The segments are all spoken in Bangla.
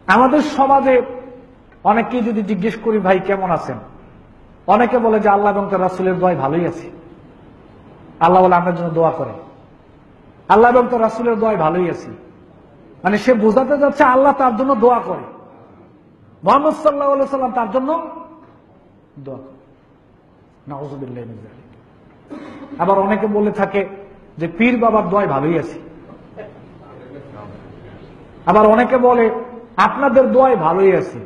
আমাদের সমাজে অনেকেই যদি জিজ্ঞেস করি ভাই কেমন আছেন, অনেকে বলে যে আল্লাহ এবং তার রাসূলের দোয়ায় ভালোই আছি। আল্লাহ বলে আপনার জন্য দোয়া করে, আল্লাহ এবং তার রাসূলের দোয়ায় ভালোই আছি। মানে সে বোঝাতে যাচ্ছে আল্লাহ তার জন্য দোয়া করে, মুহাম্মদ সাল্লাল্লাহু আলাইহি সাল্লাম তার জন্য দোয়া করে। নাউযুবিল্লাহি মিন যালিক। আবার অনেকে বলে থাকে যে পীর বাবার দোয়ায় ভালোই আছি। আবার অনেকে বলে আপনাদের দোয়ায় ভালোই আছি।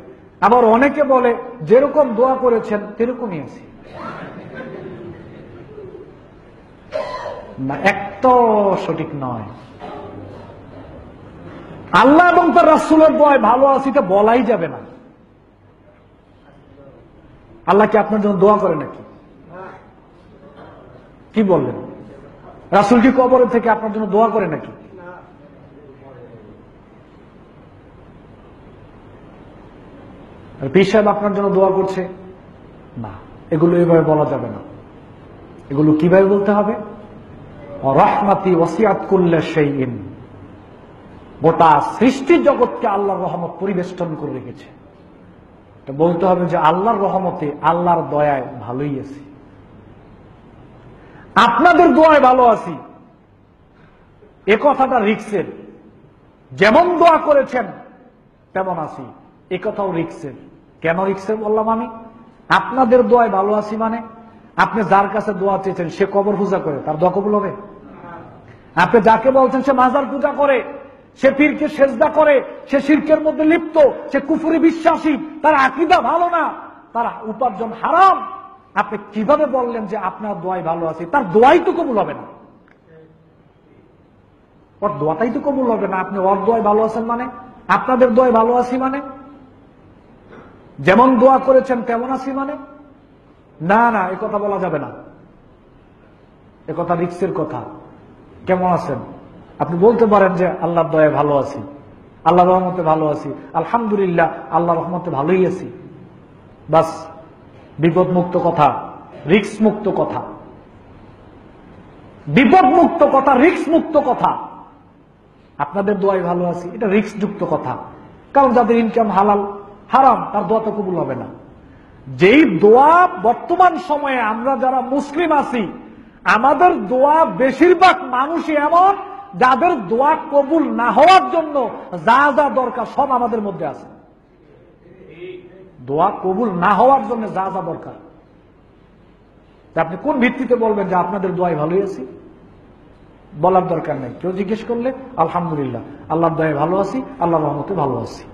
আবার অনেকে বলে যেরকম দোয়া করেছেন সেরকমই আছি। না, একটা সঠিক নয়। আল্লাহ এবং তার রাসূলের দোয়ায় ভালো আছি এটা বলাই যাবে না। আল্লাহ কি আপনার জন্য দোয়া করে নাকি? কি বললেন? রাসূল কি কবরে থেকে আপনার জন্য দোয়া করে নাকি? পীর সাহেব আপনার জন্য দোয়া করছে না, এগুলো এইভাবে বলা যাবে না। এগুলো কিভাবে বলতে হবে? রাহমাতি ওয়াসিআত কুল্লা শাইইন, গোটা সৃষ্টি জগৎকে আল্লাহর রহমত পরিবেষ্টন করে রেখেছে। এটা বলতে হবে যে আল্লাহর রহমতে, আল্লাহর দয়ায় ভালোই আছি। আপনাদের দোয়ায় ভালো আছি এ কথাটা রিক্সের। যেমন দোয়া করেছেন তেমন আছি এ কথাও রিক্সের। কেন রিক্সের বললাম আমি? আপনাদের দোয়ায় ভালো আছি মানে আপনি যার কাছে দোয়া চেয়েছেন সে কবর পূজা করে, তার দোয়া কবুল হবে? আপনি যাকে বলছেন সে মাজার পূজা করে, সে পীরকে সেজদা করে, সে শিরকের মধ্যে লিপ্ত, সে কুফরি বিশ্বাসী, তার আকীদা ভালো না, তার উপার্জন হারাম, আপনি কিভাবে বললেন যে আপনার দোয়ায় ভালো আছি? তার দোয়াই তো কবুল হবে না, ওর দোয়াটাই তো কবুল হবে না। আপনি ওর দোয়ায় ভালো আছেন মানে, আপনাদের দোয়ায় ভালো আছি মানে, যেমন দোয়া করেছেন তেমন আছি মানে? না না, এ কথা বলা যাবে না, এ কথা রিক্সের কথা। কেমন আছেন আপনি বলতে পারেন যে আল্লাহর দয়ায় ভালো আছি, আল্লাহর রহমতে ভালো আছি, আলহামদুলিল্লাহ আল্লাহর রহমতে ভালোই আছি। বাস, বিপদ মুক্ত কথা, রিক্স মুক্ত কথা, বিপদ মুক্ত কথা, রিক্স মুক্ত কথা। আপনাদের দোয়ায় ভালো আছি এটা রিক্স যুক্ত কথা, কারণ যাদের ইনকাম হালাল হারাম তার দোয়া তো কবুল হবে না। যেই দোয়া বর্তমান সময়ে আমরা যারা মুসলিম আছি, আমাদের দোয়া বেশিরভাগ মানুষই এমন যাদের দোয়া কবুল না হওয়ার জন্য যা যা দরকার সব আমাদের মধ্যে আছে। দোয়া কবুল না হওয়ার জন্য যা যা দরকার, আপনি কোন ভিত্তিতে বলবেন যে আপনাদের দোয়ায় ভালোই আছি? বলার দরকার নেই। কেউ জিজ্ঞেস করলে আলহামদুলিল্লাহ আল্লাহর দয়ায় ভালো আছি, আল্লাহর রহমতে ভালো আছি।